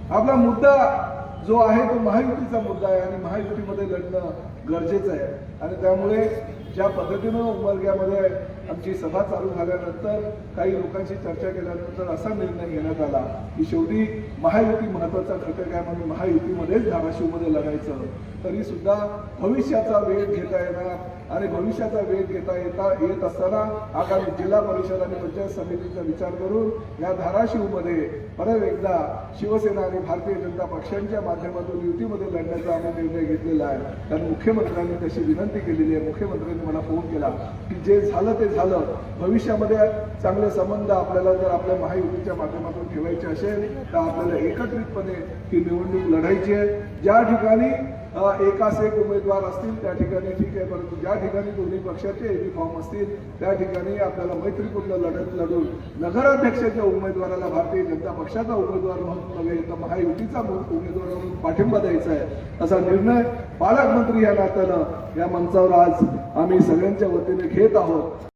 आपला मुद्दा जो आहे तो महायुतीचा मुद्दा आहे आणि महायुतीमध्ये लढणं गरजेचं आहे। आणि त्यामुळे ज्या पद्धतीनं उमरग्यामध्ये आमची सभा चालू झाल्यानंतर काही लोकांशी चर्चा केल्यानंतर असा निर्णय घेण्यात आला की शेवटी महायुती महत्त्वाचा घटक आहे म्हणून महायुतीमध्येच धाराशिवमध्ये लढायचं। तरी सुद्धा भविष्याचा वेग घेता येणार आणि भविष्याचा वेग येत असताना आगामी जिल्हा परिषद आणि पंचायत समितीचा विचार करून या धाराशिवमध्ये परत एकदा शिवसेना आणि भारतीय जनता पक्षांच्या माध्यमातून युतीमध्ये लढण्याचा आम्ही निर्णय घेतलेला आहे। कारण मुख्यमंत्र्यांनी तशी विनंती केलेली आहे। मुख्यमंत्र्यांनी मला फोन केला की जे झालं ते झालं, भविष्यामध्ये चांगले संबंध आपल्याला जर आपल्या महायुतीच्या माध्यमातून ठेवायचे असेल तर आपल्याला एकत्रितपणे ही निवडणूक लढायची आहे। ज्या ठिकाणी एकास एक उमेदवार असतील त्या ठिकाणी ठीक आहे, परंतु ज्या ठिकाणी दोन्ही पक्षाचे एबी फॉर्म असतील त्या ठिकाणी आपल्याला मैत्रीपूर्ण लढत लढून नगराध्यक्षाच्या उमेदवाराला भारतीय जनता पक्षाचा उमेदवार म्हणून नव्हे तर महायुतीचा उमेदवार म्हणून पाठिंबा द्यायचा आहे। असा निर्णय पालकमंत्री या नात्यानं या मंचावर आज आम्ही सगळ्यांच्या वतीने घेत आहोत।